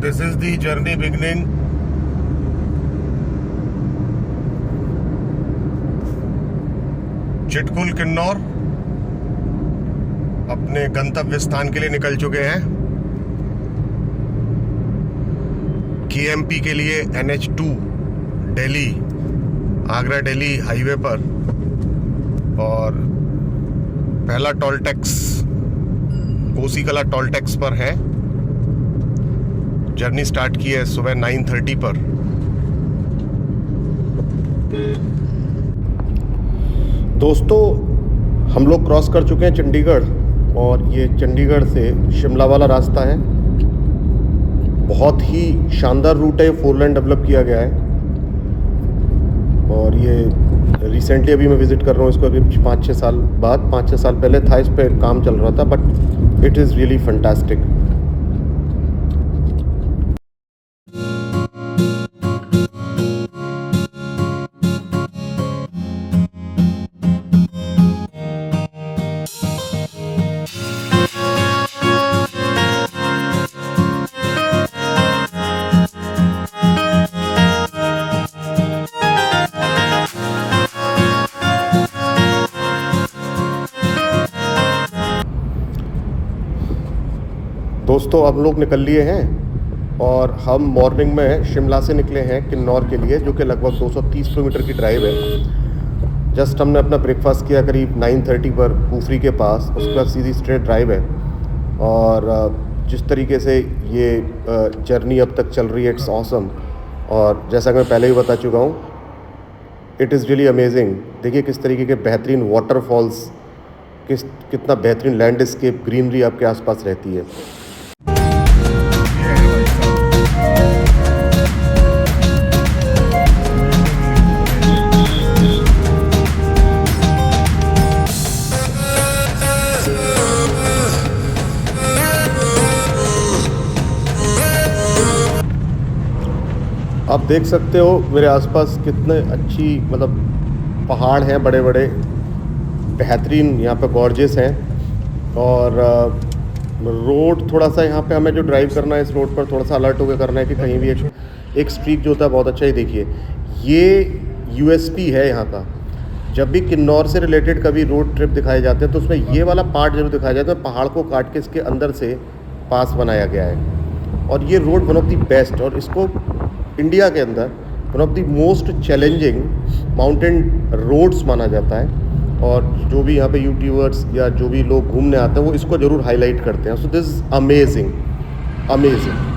This is the journey beginning. Chitkul Kinnaur अपने गंतव्य स्थान के लिए निकल चुके हैं। KMP के लिए NH2 दिल्ली आगरा दिल्ली हाईवे पर, और पहला टोल टैक्स कोसी कला टोल टैक्स पर है। जर्नी स्टार्ट की है सुबह 9:30 पर। दोस्तों, हम लोग क्रॉस कर चुके हैं चंडीगढ़, और ये चंडीगढ़ से शिमला वाला रास्ता है। बहुत ही शानदार रूट है, 4 लेन डेवलप किया गया है। और ये रिसेंटली अभी मैं विज़िट कर रहा हूँ इसको, अभी 5-6 साल बाद। 5-6 साल पहले था इस पर काम चल रहा था, but it is really fantastic. दोस्तों, अब लोग निकल लिए हैं और हम मॉर्निंग में शिमला से निकले हैं किन्नौर के लिए, जो कि लगभग 230 किलोमीटर की ड्राइव है। जस्ट हमने अपना ब्रेकफास्ट किया करीब 9:30 पर कुफरी के पास। उसके बाद सीधी स्ट्रेट ड्राइव है। और जिस तरीके से ये जर्नी अब तक चल रही है, इट्स ऑसम। और जैसा कि मैं पहले ही बता चुका हूँ, इट इज़ रियली अमेजिंग। देखिए किस तरीके के बेहतरीन वाटरफॉल्स, कितना बेहतरीन लैंडस्केप, ग्रीनरी आपके आसपास रहती है। आप देख सकते हो मेरे आसपास कितने अच्छी पहाड़ हैं, बड़े बड़े बेहतरीन, यहाँ पे गॉर्जियस हैं। और रोड थोड़ा सा यहाँ पे हमें जो ड्राइव करना है, इस रोड पर थोड़ा सा अलर्ट होकर करना है कि कहीं भी एक स्ट्रीक जो होता है बहुत अच्छा ही। देखिए ये USP है यहाँ का। जब भी किन्नौर से रिलेटेड कभी रोड ट्रिप दिखाए जाते हैं तो उसमें ये वाला पार्ट जरूर दिखाया जाता है। पहाड़ को काट के इसके अंदर से पास बनाया गया है, और ये road one of the best, और इसको इंडिया के अंदर one of the most challenging mountain roads माना जाता है। और जो भी यहाँ पे यूट्यूबर्स या जो भी लोग घूमने आते हैं वो इसको ज़रूर हाईलाइट करते हैं। सो दिस इज़ अमेजिंग, अमेजिंग।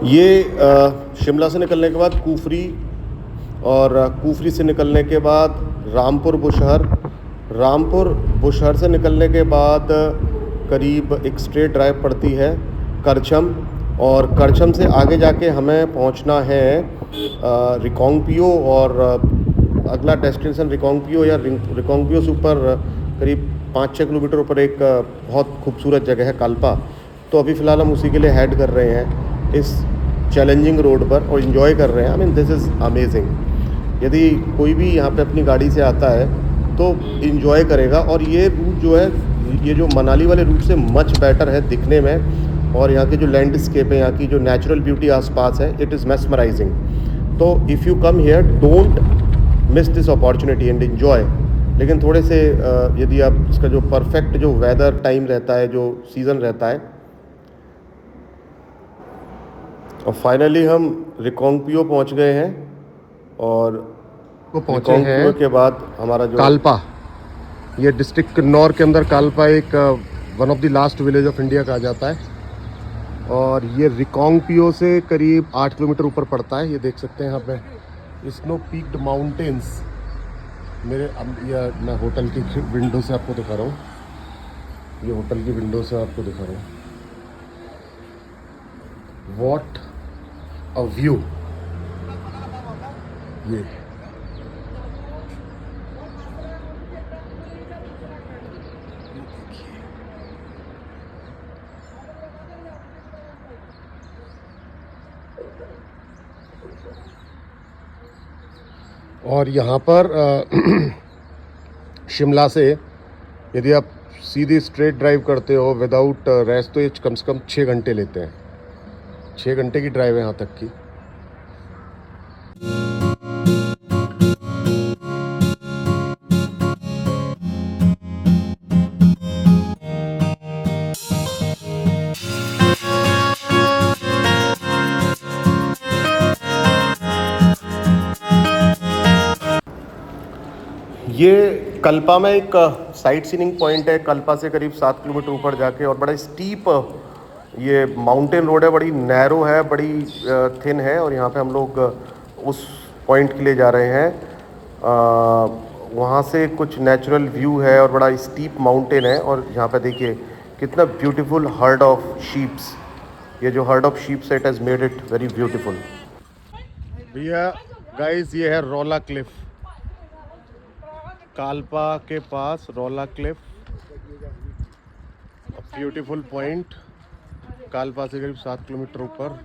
ये शिमला से निकलने के बाद कुफरी, और कुफरी से निकलने के बाद रामपुर बुशहर से निकलने के बाद करीब एक स्ट्रेट ड्राइव पड़ती है करछम, और करछम से आगे जाके हमें पहुंचना है रिकांगपिओ। और अगला डेस्टिनेशन रिकांगपिओ या रिकांगपिओ से ऊपर करीब 5-6 किलोमीटर ऊपर एक बहुत खूबसूरत जगह है काल्पा। तो अभी फ़िलहाल हम उसी के लिए हेड कर रहे हैं इस चैलेंजिंग रोड पर, और इन्जॉय कर रहे हैं। I mean this is amazing. यदि कोई भी यहाँ पे अपनी गाड़ी से आता है तो इन्जॉय करेगा। और ये रूट जो है, ये जो मनाली वाले रूट से मच बेटर है दिखने में, और यहाँ के जो लैंडस्केप है, यहाँ की जो नेचुरल ब्यूटी आसपास है, इट इज़ मेस्मराइजिंग। तो if you come here, don't miss this opportunity and enjoy. लेकिन थोड़े से यदि आप इसका जो परफेक्ट जो वेदर टाइम रहता है, जो सीज़न रहता है। और फाइनली हम रिकांगपिओ पहुंच गए हैं, और रिकांगपिओ के बाद हमारा जो काल्पा, ये डिस्ट्रिक्ट किन्नौर के अंदर काल्पा एक one of the last village of India कहा जाता है। और ये रिकांगपिओ से करीब 8 किलोमीटर ऊपर पड़ता है। ये देख सकते हैं यहाँ पे स्नो पीक्ड माउंटेन्स। मैं होटल की विंडो से आपको दिखा रहा हूँ। ये होटल की विंडो से आपको दिखा रहा हूँ। What a view. ये और यहाँ पर शिमला से यदि आप सीधी स्ट्रेट ड्राइव करते हो विदाउट रेस्ट तो ये कम से कम 6 घंटे लेते हैं। 6 घंटे की ड्राइव है यहाँ तक की। ये कल्पा में एक साइट सीइंग पॉइंट है, कल्पा से करीब 7 किलोमीटर ऊपर जाके, और बड़ा स्टीप ये माउंटेन रोड है, बड़ी नैरो है, बड़ी थिन है। और यहाँ पे हम लोग उस पॉइंट के लिए जा रहे हैं। वहाँ से कुछ नेचुरल व्यू है और बड़ा स्टीप माउंटेन है। और यहाँ पे देखिए कितना ब्यूटीफुल हर्ड ऑफ शीप्स, ये जो हर्ड ऑफ शीप्स है it has made it very beautiful. भैया गाइस ये है रोला क्लिफ, काल्पा के पास रोला क्लिफ, ब्यूटीफुल पॉइंट। काल्पा से करीब 7 किलोमीटर ऊपर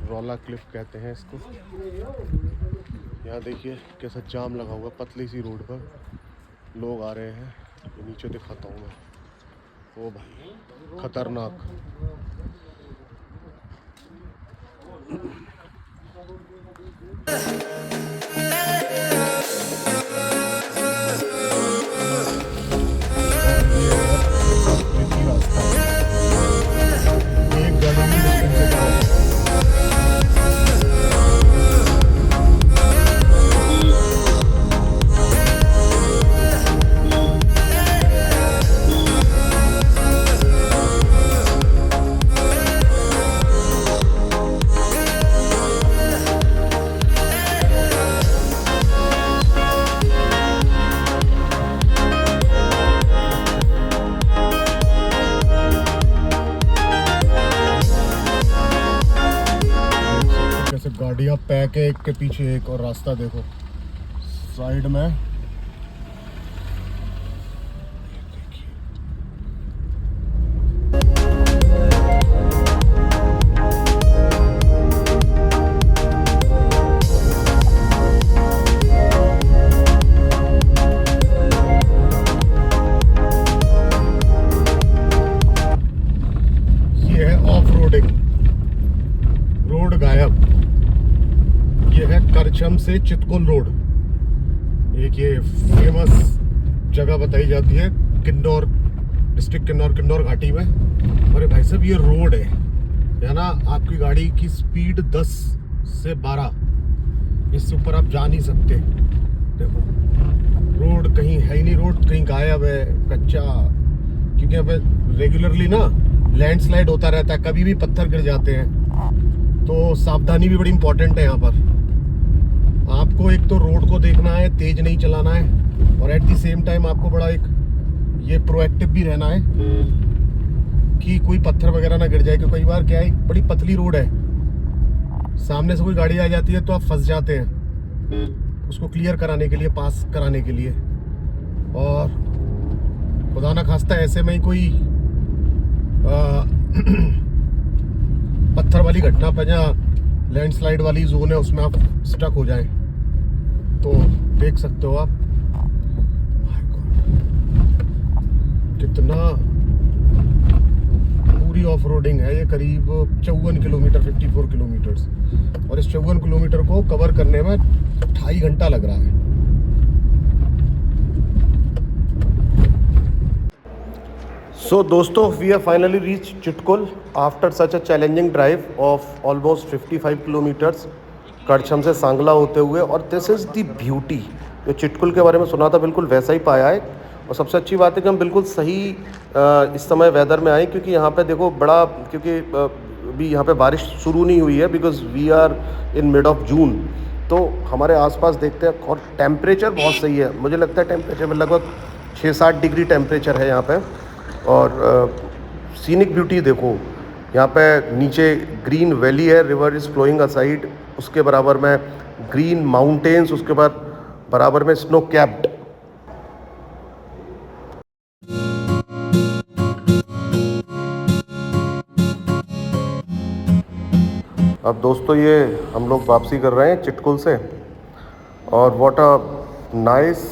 रोला क्लिफ कहते हैं इसको। यहाँ देखिए कैसा जाम लगा हुआ, पतली सी रोड पर लोग आ रहे हैं। नीचे दिखाता हूँ मैं, ओ भाई खतरनाक। गाड़ियाँ पैक है एक के पीछे एक, और रास्ता देखो साइड में। ये है ऑफ रोडिंग, रोड गायब। ये है करछम से चितकुल रोड, एक ये फेमस जगह बताई जाती है किन्नौर डिस्ट्रिक्ट, किन्नौर घाटी में। अरे भाई साहब ये रोड है ना, आपकी गाड़ी की स्पीड 10 से 12, इससे ऊपर आप जा नहीं सकते। देखो रोड कहीं है ही नहीं, रोड कहीं गायब है, कच्चा। क्योंकि यहाँ पे रेगुलरली ना लैंडस्लाइड होता रहता है, कभी भी पत्थर गिर जाते हैं, तो सावधानी भी बड़ी इंपॉर्टेंट है यहाँ पर। आपको एक तो रोड को देखना है, तेज नहीं चलाना है, और एट द सेम टाइम आपको बड़ा एक ये प्रोएक्टिव भी रहना है कि कोई पत्थर वगैरह ना गिर जाए। क्योंकि कई बार क्या है, बड़ी पतली रोड है, सामने से कोई गाड़ी आ जाती है तो आप फंस जाते हैं उसको क्लियर कराने के लिए, पास कराने के लिए। और खुदा ना खास्ता ऐसे में ही कोई पत्थर वाली घटना पर, जहाँ लैंडस्लाइड वाली जोन है, उसमें आप स्टक हो जाएं तो देख सकते हो आप कितना पूरी ऑफ रोडिंग है। ये करीब 54 किलोमीटर, 54 किलोमीटर्स, और इस 54 किलोमीटर को कवर करने में 2.5 घंटा लग रहा है। So दोस्तों, we have finally reached Chitkul after such a challenging drive of almost 55 kilometers Karcham से सांगला होते हुए। और दिस इज़ दी ब्यूटी, जो चिटकुल के बारे में सुना था बिल्कुल वैसा ही पाया है। और सबसे अच्छी बात है कि हम बिल्कुल सही इस समय वेदर में आए, क्योंकि यहाँ पे देखो बड़ा, क्योंकि अभी यहाँ पे बारिश शुरू नहीं हुई है, because we are in mid of June. तो हमारे आसपास देखते हैं, और टेम्परेचर बहुत सही है। मुझे लगता है टेम्परेचर में लगभग 6-7 डिग्री टेम्परेचर है यहाँ पे। और सीनिक ब्यूटी देखो, यहाँ पे नीचे ग्रीन वैली है, रिवर इज़ फ्लोइंग असाइड, उसके बराबर में ग्रीन माउंटेन्स, उसके बाद बराबर में स्नो कैप्ड। अब दोस्तों ये हम लोग वापसी कर रहे हैं चिटकुल से, और what a nice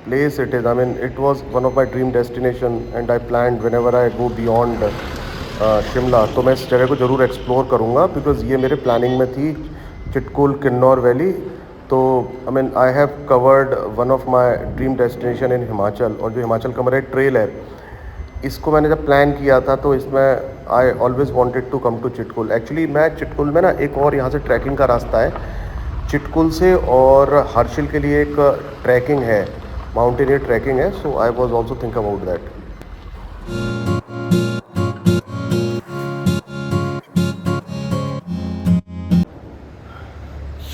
place it is. I mean it was one of my dream destination and I planned whenever I go beyond Shimla, तो मैं इस जगह को ज़रूर एक्सप्लोर करूँगा बिकॉज़ ये मेरे प्लानिंग में थी, चिटकुल किन्नौर वैली। तो I mean I have covered one of my dream destination in Himachal, और जो हिमाचल का मेरा एक ट्रेल है, इसको मैंने जब प्लान किया था तो इसमें I always wanted to come to Chitkul. Actually मैं चिटकुल में ना एक और यहाँ से ट्रैकिंग का रास्ता है चिटकुल से, और हर्षिल के लिए एक ट्रैकिंग है, माउंटेनियर ट्रैकिंग है। So I was also think about that.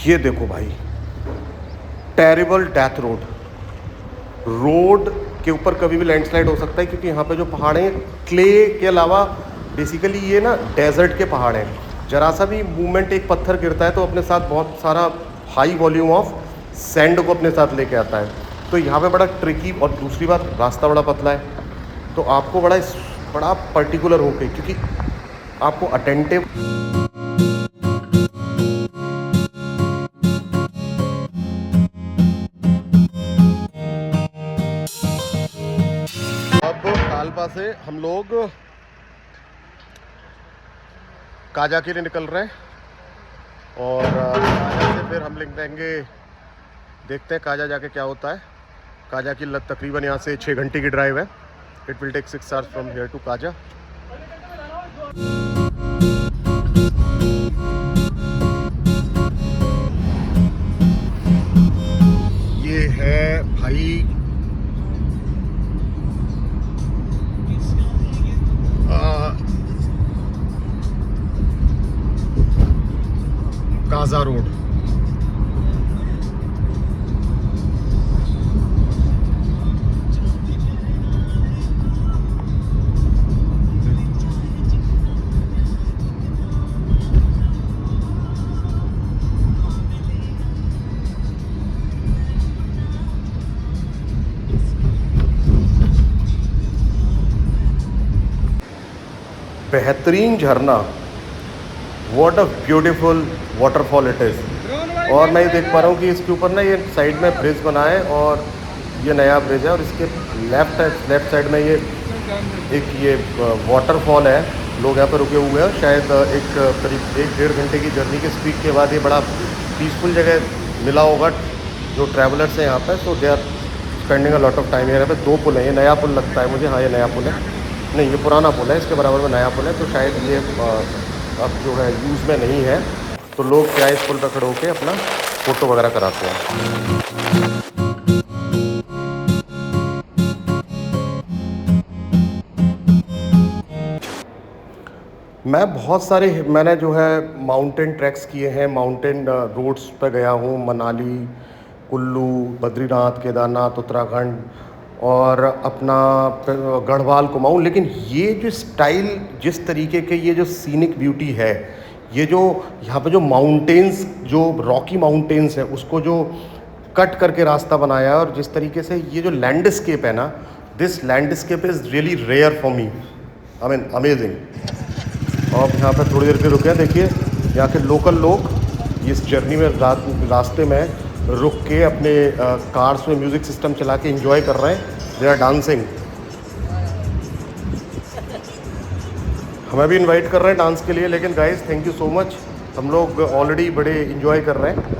ये देखो भाई, टेरिबल डेथ रोड। रोड के ऊपर कभी भी लैंडस्लाइड हो सकता है, क्योंकि यहाँ पे जो पहाड़ हैं क्ले के अलावा बेसिकली ये ना डेजर्ट के पहाड़ हैं। जरा सा भी मूवमेंट, एक पत्थर गिरता है तो अपने साथ बहुत सारा हाई वॉल्यूम ऑफ सैंड को अपने साथ लेके आता है। तो यहाँ पे बड़ा ट्रिकी, और दूसरी बात रास्ता बड़ा पतला है, तो आपको बड़ा पर्टिकुलर होके, क्योंकि आपको अटेंटिव। अब कालपा से हम लोग काजा के लिए निकल रहे हैं, और काजा से फिर हम लिख देंगे, देखते हैं काजा जाके क्या होता है। काजा की तकरीबन यहाँ से 6 घंटे की ड्राइव है। It will take 6 hours from here to Kaza. ये है भाई काजा रोड। बेहतरीन झरना, what a beautiful waterfall it is. और मैं ये देख पा रहा हूँ कि इसके ऊपर ना ये साइड में ब्रिज बना है, और ये नया ब्रिज है, और इसके लेफ्ट साइड में ये वाटरफॉल है। लोग यहाँ पर रुके हुए हैं, शायद करीब 1-1.5 घंटे की जर्नी के स्पीड के बाद ये बड़ा पीसफुल जगह मिला होगा जो ट्रैवलर्स हैं यहाँ पर। So they are spending a lot of time. यहाँ पे 2 पुल हैं, ये नया पुल लगता है मुझे। हाँ, ये नया पुल है, नहीं ये पुराना पुल है, इसके बराबर में नया पुल है, तो शायद ये अब जो है यूज़ में नहीं है। तो लोग क्या इस पुल पर खड़े होकर अपना फ़ोटो वगैरह कराते हैं। मैंने जो है माउंटेन ट्रैक्स किए हैं, माउंटेन रोड्स पे गया हूँ, मनाली, कुल्लू, बद्रीनाथ, केदारनाथ, उत्तराखंड, और अपना गढ़वाल, कुमाऊँ। लेकिन ये जो स्टाइल, जिस तरीके के ये जो सीनिक ब्यूटी है, ये जो यहाँ पे जो माउंटेन्स, जो रॉकी माउंटेन्स है, उसको जो कट करके रास्ता बनाया है, और जिस तरीके से ये जो लैंडस्केप है ना, this landscape is really rare for me, I mean amazing. और यहाँ पर थोड़ी देर के रुके हैं, देखिए यहाँ के लोकल लोग इस जर्नी में रास्ते में रुक के अपने कार्स में म्यूज़िक सिस्टम चला के एंजॉय कर रहे हैं, दे आर डांसिंग। हमें भी इनवाइट कर रहे हैं डांस के लिए, लेकिन guys thank you so much, हम लोग ऑलरेडी बड़े एंजॉय कर रहे हैं।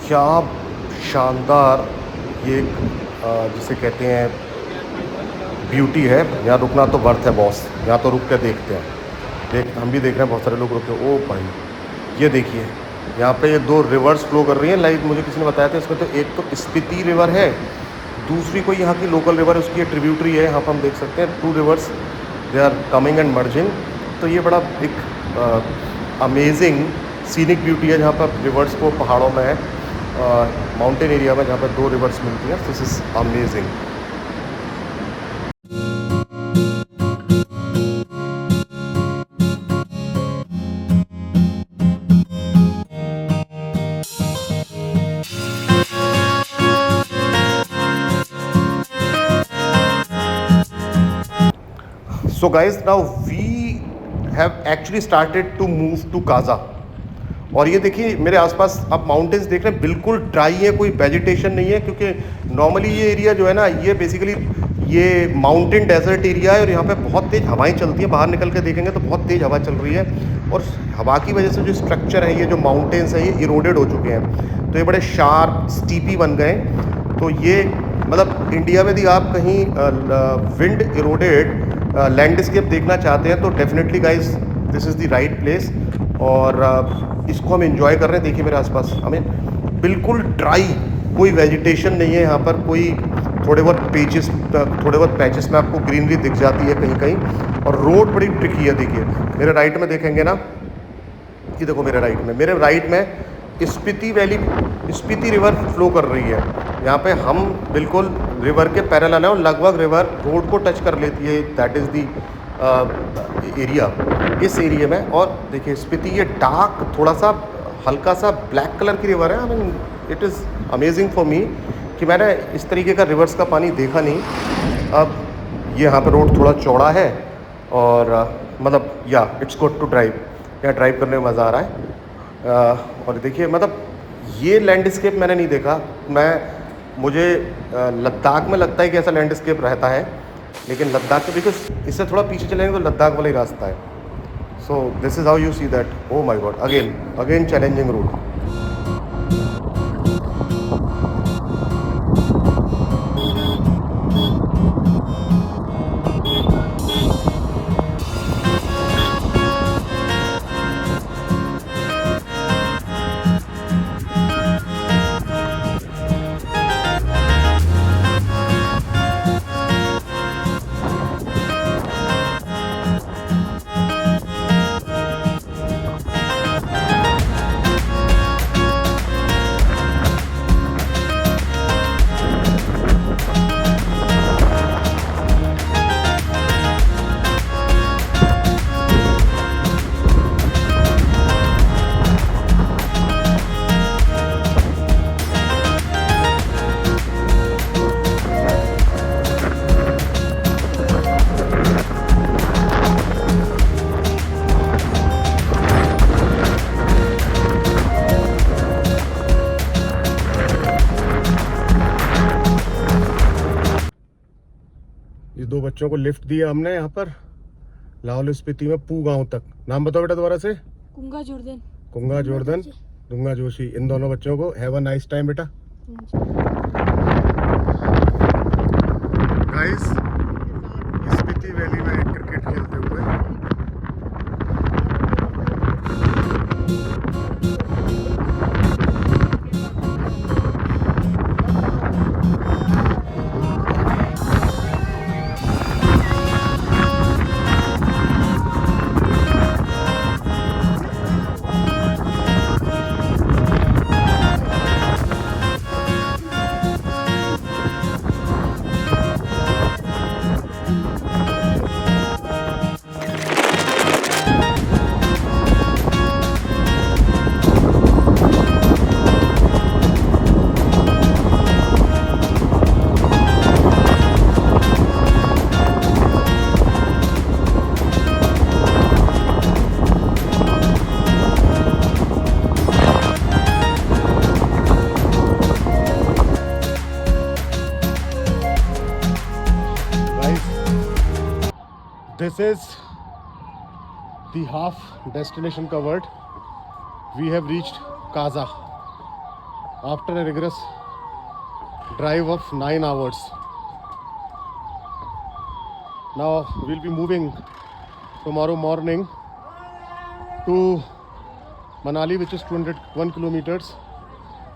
क्या शानदार ये जिसे कहते हैं ब्यूटी है। यहाँ रुकना तो बर्थ है बॉस, यहाँ तो रुक के देखते हैं। हम भी देख रहे हैं, बहुत सारे लोग रुके। ओ भाई, ये देखिए यहाँ पे ये 2 रिवर्स फ्लो कर रही हैं, लाइक मुझे किसी ने बताया था। इसमें तो एक तो स्पीति रिवर है, दूसरी कोई यहाँ की लोकल रिवर है, उसकी ट्रिब्यूटरी है। यहाँ पर हम देख सकते हैं 2 rivers, they are coming and merging. तो ये बड़ा एक अमेजिंग सीनिक ब्यूटी है, जहाँ पर रिवर्स को पहाड़ों में है, माउंटेन एरिया में, जहाँ पर 2 रिवर्स मिलती हैं। This is amazing. So guys, now we have actually started to move to Kaza. और ये देखिए मेरे आसपास आप माउंटेन्स देख रहे हैं, बिल्कुल ड्राई है, कोई वेजिटेशन नहीं है, क्योंकि नॉर्मली ये एरिया जो है ना, ये बेसिकली ये माउंटेन डेजर्ट एरिया है और यहाँ पे बहुत तेज़ हवाएं चलती हैं। बाहर निकल के देखेंगे तो बहुत तेज़ हवा चल रही है और हवा की वजह से जो स्ट्रक्चर है, ये जो माउंटेन्स हैं, ये इरोडेड हो चुके हैं, तो ये बड़े शार्प स्टीपी बन गए। तो ये मतलब इंडिया में भी आप कहीं विंड इरोडेड लैंडस्केप देखना चाहते हैं तो definitely guys this is the right place. और इसको हम एंजॉय कर रहे हैं। देखिए मेरे आसपास हमें बिल्कुल ड्राई, कोई वेजिटेशन नहीं है यहाँ पर, कोई थोड़े बहुत पैचेस में आपको ग्रीनरी दिख जाती है कहीं कहीं, और रोड बड़ी ट्रिकी है। देखिए मेरे राइट में देखेंगे ना, ये देखो मेरे राइट में Spiti valley, Spiti river flow कर रही है। यहाँ पे हम बिल्कुल रिवर के पैरेलल है और लगभग रिवर रोड को टच कर लेती है। दैट इज़ दी एरिया, इस एरिया में। और देखिए स्पीति, ये डार्क थोड़ा सा हल्का सा ब्लैक कलर की रिवर है। I mean it is amazing for me कि मैंने इस तरीके का रिवर्स का पानी देखा नहीं। अब ये यहाँ पे रोड थोड़ा चौड़ा है और मतलब या इट्स गुड टू ड्राइव, यहाँ ड्राइव करने में मज़ा आ रहा है। और देखिए मतलब ये लैंडस्केप मैंने नहीं देखा। मुझे लद्दाख में लगता है कि ऐसा लैंडस्केप रहता है, लेकिन लद्दाख के बिकॉज इससे थोड़ा पीछे चलेंगे तो लद्दाख वाला ही रास्ता है। So this is how you see that. Oh my god, again challenging route. ये दो बच्चों को लिफ्ट दिया हमने यहाँ पर लाहौल स्पीति में पू गांव तक। नाम बताओ बेटा दोबारा से। कुंगा जोर्दन, दुंगा जोशी। इन दोनों बच्चों को हैव अ नाइस टाइम बेटा। गाइस स्पीति वैली में क्रिकेट खेलते हुए this is the half destination covered. We have reached Kaza after a rigorous drive of 9 hours. Now we'll be moving tomorrow morning to Manali, which is 201 kilometers,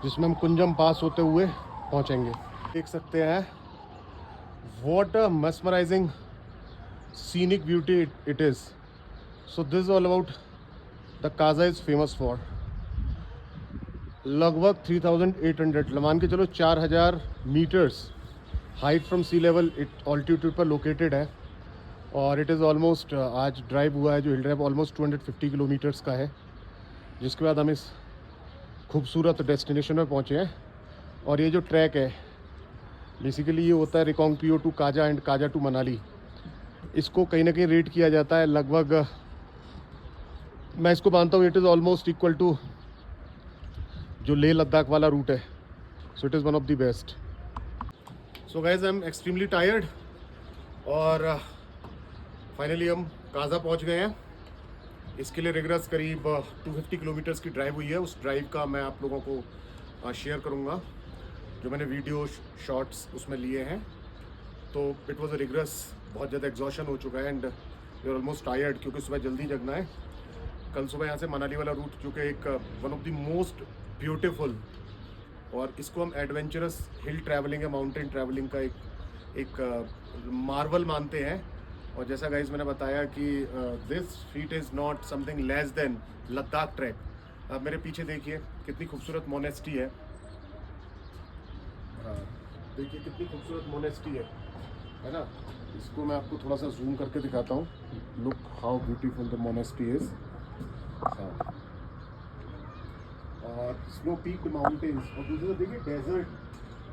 जिसमें हम कुंजम पास होते हुए पहुंचेंगे। देख सकते हैं what a mesmerizing scenic beauty it is. So this is all about the Kaza is famous for. लगभग 3800 मान के चलो 4000 metres height from sea level altitude पर लोकेटेड है। और इट इज़ ऑलमोस्ट आज ड्राइव हुआ है जो हिल ड्राइव ऑलमोस्ट 250 किलोमीटर्स का है, जिसके बाद हम इस खूबसूरत डेस्टिनेशन में पहुँचे हैं। और ये जो ट्रैक है बेसिकली ये होता है Reckong Peo to Kaza and Kaza to Manali. इसको कहीं ना कहीं रेट किया जाता है लगभग, मैं इसको मानता हूँ it is almost equal to जो लेह लद्दाख वाला रूट है. So it is one of the best. So guys I am extremely tired और फाइनली हम काजा पहुंच गए हैं. इसके लिए रिगरस करीब 250 किलोमीटर्स की ड्राइव हुई है. उस ड्राइव का मैं आप लोगों को शेयर करूंगा जो मैंने वीडियो शॉर्ट्स उसमें लिए हैं. तो इट वाज अ रिगरस, बहुत ज़्यादा एग्जॉशन हो चुका है and you are almost tired क्योंकि सुबह जल्दी जगना है. कल सुबह यहाँ से मनाली वाला रूट जो कि एक one of the most beautiful, और इसको हम एडवेंचरस हिल ट्रैवलिंग या माउंटेन ट्रैवलिंग का एक मार्वल मानते हैं. और जैसा गाइज मैंने बताया कि this feet is not something less than Ladakh track. अब मेरे पीछे देखिए कितनी खूबसूरत मोनेस्ट्री है. देखिए कितनी खूबसूरत मोनेस्ट्री है ना. इसको मैं आपको थोड़ा सा जूम करके दिखाता हूँ. Look how beautiful the monastery is. और स्नो पीक्ड माउंटेन्स, और दूसरा देखिए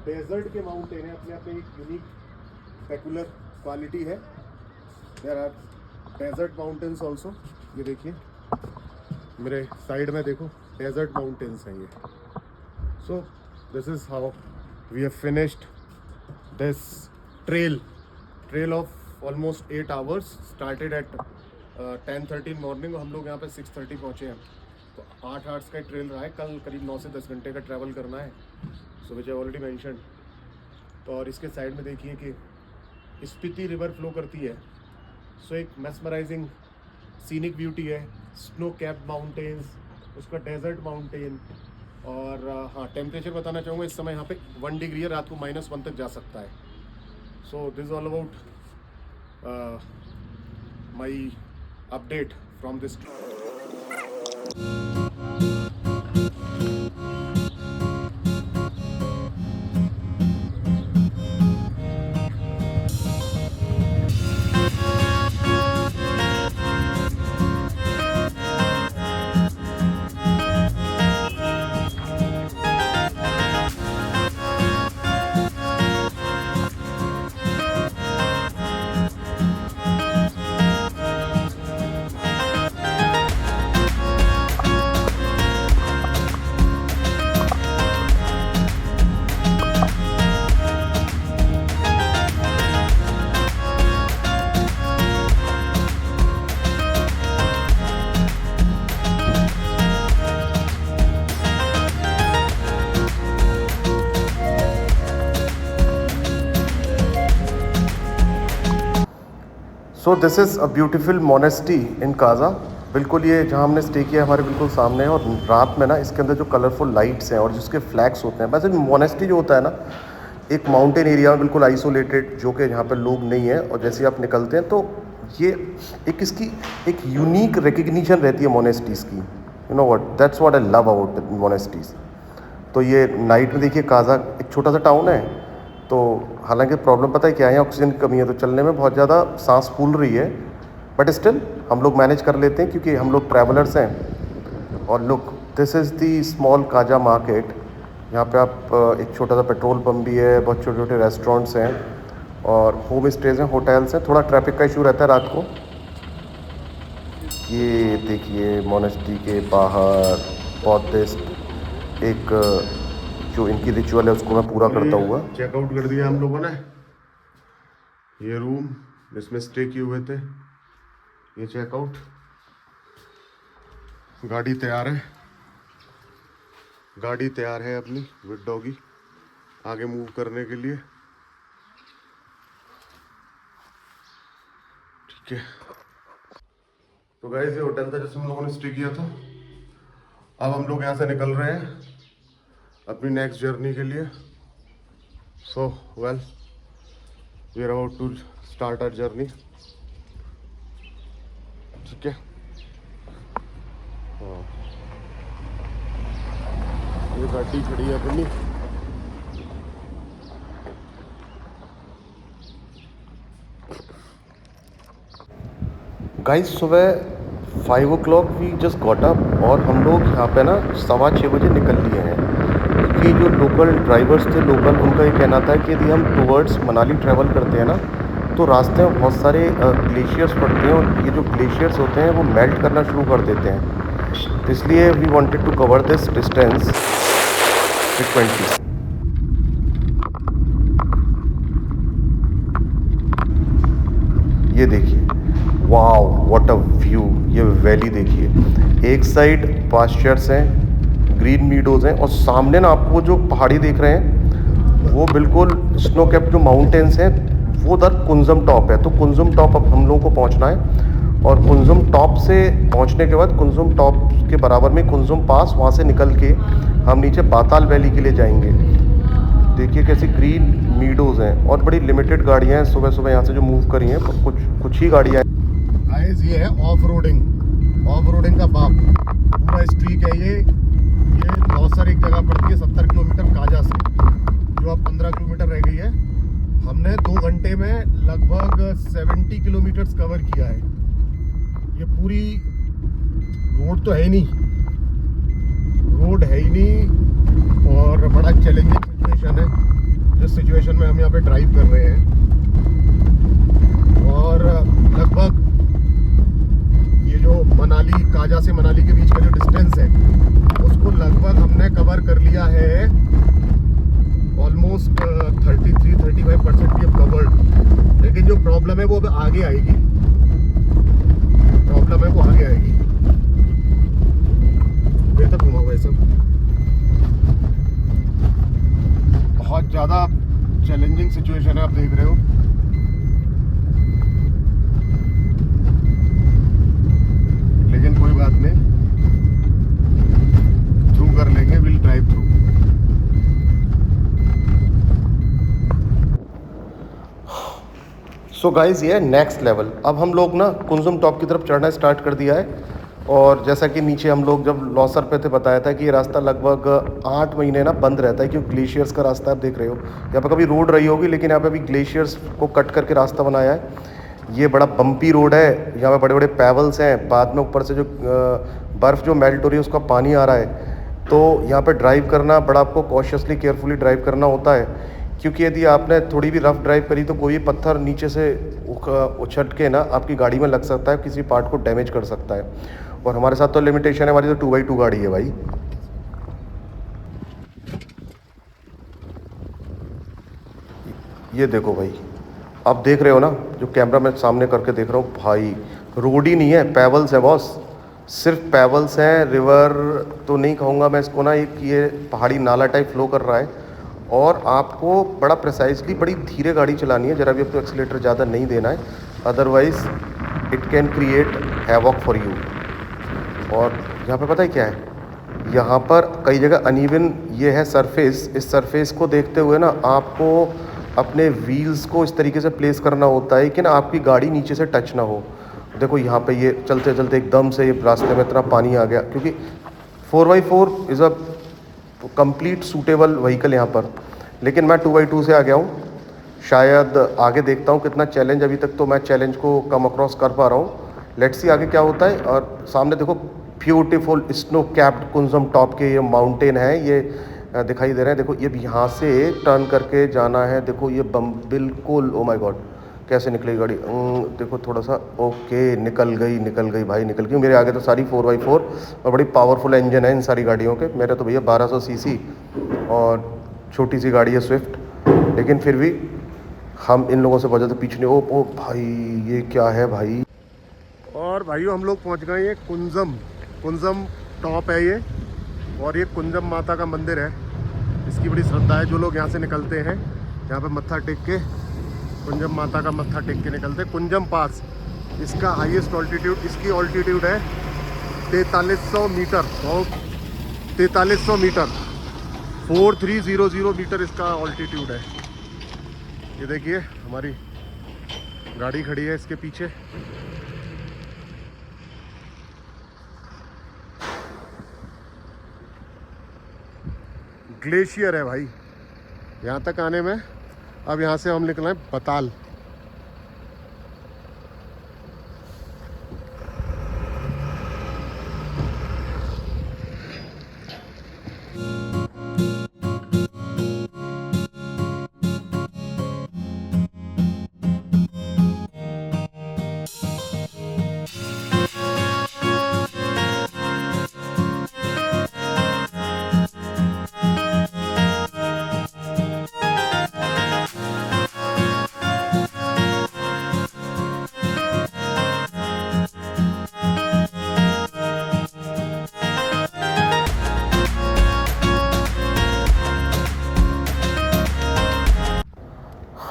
डेजर्ट के माउंटेन है, अपने आप में एक यूनिक स्पेकुलर क्वालिटी है. There are desert mountains also. ये देखिए मेरे साइड में देखो डेजर्ट माउंटेन्स हैं ये. So this is how we have finished this trail of almost 8 hours. Started at 10:30 morning. हम लोग यहाँ पे 6:30 पहुँचे हैं. तो 8 hours का ट्रेल रहा है. कल करीब 9 से 10 घंटे का ट्रैवल करना है. सो विच आई ऑलरेडी मैंशन. तो और इसके साइड में देखिए कि स्पीति रिवर फ्लो करती है. सो एक मेस्मराइजिंग सीनिक ब्यूटी है. स्नो कैप्ड माउंटेन्स, उसका डेजर्ट माउंटेन. और हाँ, टेम्परेचर बताना चाहूँगा इस समय यहाँ पे 1 डिग्री है. रात को -1 तक जा सकता है. So this is all about my update from this. So this is a beautiful monastery इन काजा. बिल्कुल ये जहाँ हमने स्टे किया हमारे बिल्कुल सामने है. और रात में ना इसके अंदर जो कलरफुल लाइट्स हैं और जिसके फ्लैग्स होते हैं. वैसे मोनेस्ट्री जो होता है ना एक माउंटेन एरिया में बिल्कुल आइसोलेटेड, जो कि यहाँ पर लोग नहीं है. और जैसे आप निकलते हैं तो ये एक इसकी एक यूनिक रिकग्निशन रहती है मोनेस्ट्रीज़ की. You know what, that's what I love about monasteries. तो ये नाइट में देखिए काजा एक छोटा सा टाउन है. तो हालांकि प्रॉब्लम पता है क्या है, ऑक्सीजन की कमी है. तो चलने में बहुत ज़्यादा सांस फूल रही है. बट स्टिल हम लोग मैनेज कर लेते हैं क्योंकि हम लोग ट्रैवलर्स हैं. और look, this is the small Kaza market. यहाँ पे आप एक छोटा सा पेट्रोल पंप भी है, बहुत छोटे छोटे रेस्टोरेंट्स हैं और होम स्टेज हैं, होटल्स हैं. थोड़ा ट्रैफिक का इशू रहता है रात को. ये देखिए मोनेस्ट्री के बाहर बौद्धिस्ट एक जो इनकी रिचुअल है उसको मैं पूरा करता हुआ. चेकआउट कर दिया हम लोगों ने. ये रूम जिसमें स्टे किए हुए थे, ये चेकआउट. गाड़ी तैयार है. गाड़ी तैयार है अपनी विद डॉगी आगे मूव करने के लिए. ठीक है. तो गाइस ये होटल था जिसमें हम लोगों ने स्टे किया था. अब हम लोग यहाँ से निकल रहे हैं अपनी नेक्स्ट जर्नी के लिए. So well we are about to start our journey. ठीक है. हाँ, ये गाड़ी खड़ी है अपनी. गाइस सुबह 5 o'clock we just got up और हम लोग यहाँ पे ना 6:15 बजे निकल लिए हैं. क्योंकि जो लोकल ड्राइवर्स थे लोकल, उनका ये कहना था कि यदि हम टूवर्ड्स मनाली ट्रैवल करते हैं ना तो रास्ते में बहुत सारे ग्लेशियर्स पड़ते हैं और ये जो ग्लेशियर्स होते हैं वो मेल्ट करना शुरू कर देते हैं, तो इसलिए we wanted to cover this distance frequently. ये देखिए, वाओ व्हाट अ व्यू। ये वैली देखिए, एक साइड पास्चर्स हैं, ग्रीन मीडोज़ हैं, और सामने ना आपको जो पहाड़ी देख रहे हैं वो बिल्कुल स्नो कैप जो माउंटेन्स हैं, वो उधर कुंजम टॉप है। तो कुंजम टॉप अब हम लोगों को पहुंचना है, और कुंजम टॉप से पहुंचने के बाद कुंजम टॉप के बराबर में कुंजम पास, वहाँ से निकल के हम नीचे बाताल वैली के लिए जाएंगे। देखिए कैसी ग्रीन मीडोज़ हैं, और बड़ी लिमिटेड गाड़ियाँ हैं सुबह सुबह यहाँ से जो मूव करी हैं, कुछ ही गाड़ियाँ हैं। गाइस ये है ऑफ रोडिंग का बाप, पूरा स्ट्रीक है ये लौसर एक जगह पड़ती है 70 किलोमीटर काजा से, जो अब 15 किलोमीटर रह गई है। हमने 2 घंटे में लगभग 70 किलोमीटर्स कवर किया है। ये पूरी रोड तो है ही नहीं, और बड़ा चैलेंजिंग सिचुएशन है जिस सिचुएशन में हम यहाँ पे ड्राइव कर रहे हैं। और लगभग ये जो काजा से मनाली के बीच का जो डिस्टेंस है, उसको लगभग हमने कवर कर लिया है। ऑलमोस्ट 33-35% की कवर्ड। लेकिन जो प्रॉब्लम है वो अब आगे आएगी, बेहतर घुमा हुआ है सब। बहुत ज़्यादा चैलेंजिंग सिचुएशन है, आप देख रहे हो। लेकिन कोई बात नहीं, थ्रू कर लेंगे, will drive through. So guys ये है नेक्स्ट लेवल। अब हम लोग ना कुंजम टॉप की तरफ चढ़ना स्टार्ट कर दिया है। और जैसा कि नीचे हम लोग जब लौसर पे थे बताया था कि ये रास्ता लगभग 8 महीने ना बंद रहता है, क्योंकि ग्लेशियर्स का रास्ता आप देख रहे हो। यहाँ पर कभी रोड रही होगी, लेकिन यहाँ पे अभी ग्लेशियर्स को कट करके रास्ता बनाया है। ये बड़ा बम्पी रोड है, यहाँ पे बड़े बड़े पैवल्स हैं, बाद में ऊपर से जो बर्फ़ जो मेल्ट हो रही है उसका पानी आ रहा है। तो यहाँ पे ड्राइव करना बड़ा आपको कॉशियसली केयरफुली ड्राइव करना होता है, क्योंकि यदि आपने थोड़ी भी रफ़ ड्राइव करी तो कोई भी पत्थर नीचे से उछल के ना आपकी गाड़ी में लग सकता है, किसी पार्ट को डैमेज कर सकता है। और हमारे साथ तो लिमिटेशन है, हमारी तो 2x2 गाड़ी है भाई। ये देखो भाई, आप देख रहे हो ना, जो कैमरा मैं सामने करके देख रहा हूँ भाई, रोड ही नहीं है, पैवल्स है बॉस, सिर्फ पैवल्स हैं। रिवर तो नहीं कहूँगा मैं इसको ना, एक ये पहाड़ी नाला टाइप फ्लो कर रहा है। और आपको बड़ा प्रिसाइजली बड़ी धीरे गाड़ी चलानी है, ज़रा भी आपको एक्सीलेटर ज़्यादा नहीं देना है, otherwise it can create havoc for you. और यहाँ पे पता है क्या है, यहाँ पर कई जगह अनइवन ये है सरफेस। इस सरफेस को देखते हुए ना आपको अपने व्हील्स को इस तरीके से प्लेस करना होता है कि ना आपकी गाड़ी नीचे से टच ना हो। देखो यहाँ पे ये चलते चलते एकदम से ये रास्ते में इतना पानी आ गया, क्योंकि 4x4 is a complete suitable vehicle यहाँ पर। लेकिन मैं 2x2 से आ गया हूँ, शायद आगे देखता हूँ कितना चैलेंज। अभी तक तो मैं चैलेंज को कम अक्रॉस कर पा रहा हूँ, लेट्स सी आगे क्या होता है। और सामने देखो beautiful snow capped Kunzum top के ये माउंटेन है, ये दिखाई दे रहे हैं। देखो ये यहाँ से टर्न करके जाना है। देखो ये बिल्कुल, ओ माय गॉड, कैसे निकली गाड़ी। देखो थोड़ा सा, ओके निकल गई भाई, निकल गई। मेरे आगे तो सारी 4x4 और बड़ी पावरफुल इंजन है इन सारी गाड़ियों के। मेरे तो भैया 1200 सीसी और छोटी सी गाड़ी है स्विफ्ट, लेकिन फिर भी हम इन लोगों से बहुत ज़्यादा पीछे। ओ भाई ये क्या है भाई। और भाइयों हम लोग पहुंच गए, ये कुंजम टॉप है ये, और ये कुंजम माता का मंदिर है। इसकी बड़ी श्रद्धा है, जो लोग यहाँ से निकलते हैं यहाँ पे मत्था टेक के, कुंजम माता का मत्था टेक के निकलते हैं। कुंजम पास इसका हाईएस्ट ऑल्टीट्यूड, इसकी ऑल्टीट्यूड है 4300 मीटर, 4300 मीटर, 4300 मीटर इसका ऑल्टीट्यूड है। ये देखिए हमारी गाड़ी खड़ी है इसके पीछे। ग्लेशियर है भाई यहाँ तक आने में। अब यहाँ से हम निकले हैं बताल।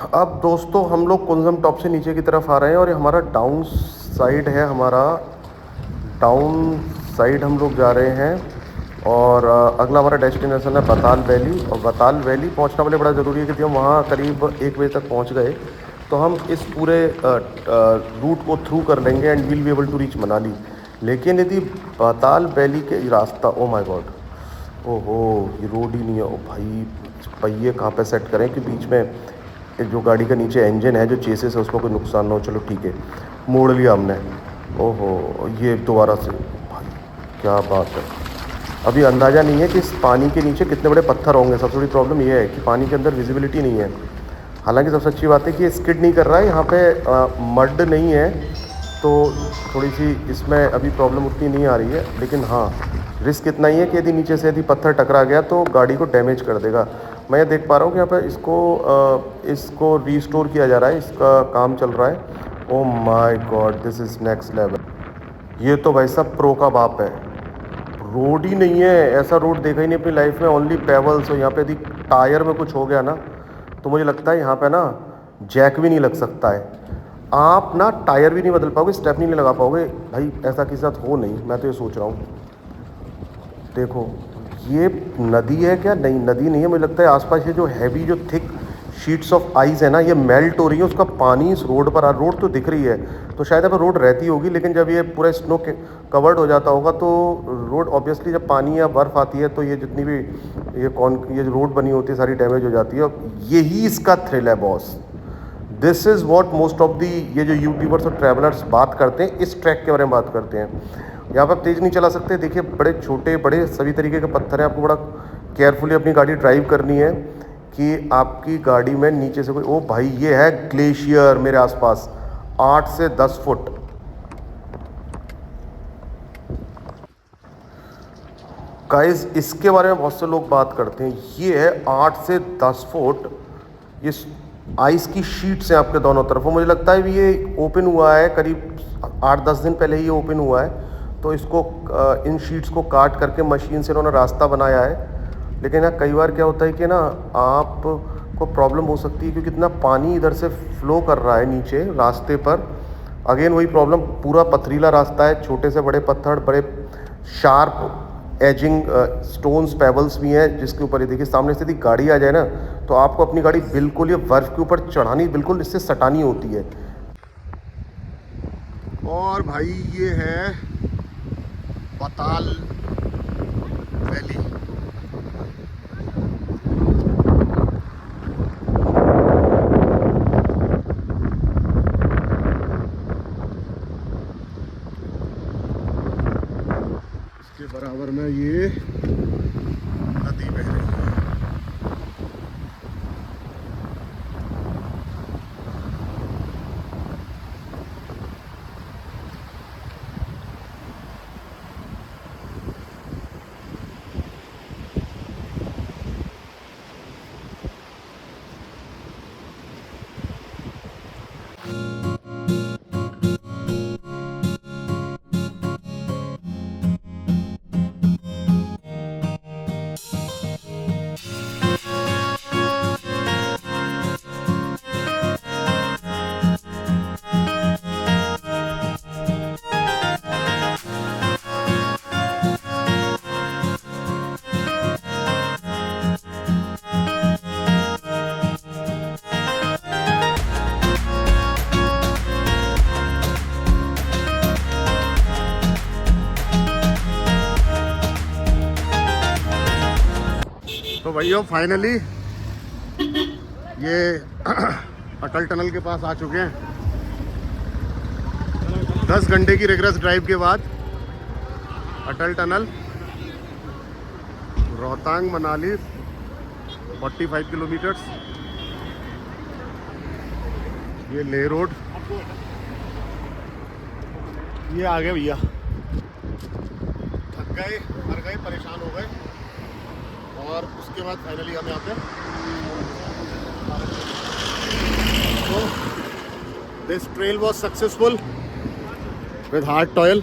अब दोस्तों हम लोग कुंजम टॉप से नीचे की तरफ आ रहे हैं और ये हमारा डाउन साइड है, हमारा डाउन साइड हम लोग जा रहे हैं। और अगला हमारा डेस्टिनेशन है बताल वैली। और बताल वैली पहुंचना वाले बड़ा ज़रूरी है क्योंकि हम वहाँ करीब 1 बजे तक पहुंच गए तो हम इस पूरे रूट को थ्रू कर लेंगे and will be able to reach Manali. लेकिन यदि बताल वैली के रास्ता, ओ माय गॉड, ओहो ये रोड ही नहीं है। ओ भाई पहिए कहाँ पे सेट करें कि बीच में जो गाड़ी का नीचे इंजन है, जो चेसिस है, उसको कोई नुकसान ना हो। चलो ठीक है, मोड़ लिया हमने। ओहो ये दोबारा से, भाई क्या बात है। अभी अंदाज़ा नहीं है कि इस पानी के नीचे कितने बड़े पत्थर होंगे। सबसे बड़ी प्रॉब्लम ये है कि पानी के अंदर विजिबिलिटी नहीं है। हालांकि सबसे अच्छी बात है कि ये स्किड नहीं कर रहा है, यहाँ पे मड नहीं है तो थोड़ी सी इसमें अभी प्रॉब्लम उतनी नहीं आ रही है। लेकिन हाँ, रिस्क इतना ही है कि यदि नीचे से यदि पत्थर टकरा गया तो गाड़ी को डैमेज कर देगा। मैं ये देख पा रहा हूँ कि यहाँ पर इसको रीस्टोर किया जा रहा है, इसका काम चल रहा है। Oh my God, this is next level. ये तो भाई साहब प्रो का बाप है। रोड ही नहीं है, ऐसा रोड देखा ही नहीं अपनी लाइफ में, ओनली पेबल्स। और यहाँ पे यदि टायर में कुछ हो गया ना तो मुझे लगता है यहाँ पे ना जैक भी नहीं लग सकता है। आप ना टायर भी नहीं बदल पाओगे, स्टेपनी नहीं लगा पाओगे। भाई ऐसा किसी साथ हो नहीं, मैं तो ये सोच रहा हूँ। देखो ये नदी है क्या? नहीं, नदी नहीं है। मुझे लगता है आसपास ये जो हैवी जो थिक शीट्स ऑफ आइस है ना, ये मेल्ट हो रही है, उसका पानी इस रोड पर आ, रोड तो दिख रही है तो शायद अब रोड रहती होगी। लेकिन जब ये पूरा स्नो कवर्ड हो जाता होगा तो रोड ऑब्वियसली, जब पानी या बर्फ़ आती है तो ये जितनी भी ये जो रोड बनी होती है सारी डैमेज हो जाती है। यही इसका थ्रिल है boss. This is what most of the ये जो यूट्यूबर्स और ट्रैवलर्स बात करते हैं, इस ट्रैक के बारे में बात करते हैं। यहाँ पर आप तेज़ नहीं चला सकते। देखिए बड़े छोटे बड़े सभी तरीके के पत्थर हैं। आपको बड़ा केयरफुली अपनी गाड़ी ड्राइव करनी है कि आपकी गाड़ी में नीचे से कोई, ओ भाई ये है ग्लेशियर मेरे आसपास 8 से 10 फुट। गाइस इसके बारे में बहुत से लोग बात करते हैं। ये है 8 से 10 फुट, ये आइस की शीट्स हैं आपके दोनों तरफ। मुझे लगता है भी ये ओपन हुआ है करीब 8-10 दिन पहले ही ये ओपन हुआ है। तो इसको इन शीट्स को काट करके मशीन से इन्होंने रास्ता बनाया है। लेकिन यहाँ कई बार क्या होता है कि ना आपको प्रॉब्लम हो सकती है क्योंकि इतना पानी इधर से फ्लो कर रहा है नीचे रास्ते पर। अगेन वही प्रॉब्लम, पूरा पथरीला रास्ता है, छोटे से बड़े पत्थर, बड़े शार्प एजिंग स्टोन्स पेबल्स भी हैं जिसके ऊपर ये देखिए सामने से यदि गाड़ी आ जाए ना तो आपको अपनी गाड़ी बिल्कुल ये बर्फ़ के ऊपर चढ़ानी, बिल्कुल इससे सटानी होती है। और भाई ये है बताल वैली। इसके बराबर में ये नदी बह रही है। तो भैया फाइनली ये अटल टनल के पास आ चुके हैं। 10 घंटे की रिग्रेस ड्राइव के बाद अटल टनल, रोहतांग मनाली 45 किलोमीटर्स। ये ले रोड, ये आ गए भैया। थक गए, मर गए, परेशान हो गए और उसके बाद फाइनली हम यहाँ पे तो this trail was successful with hard toil.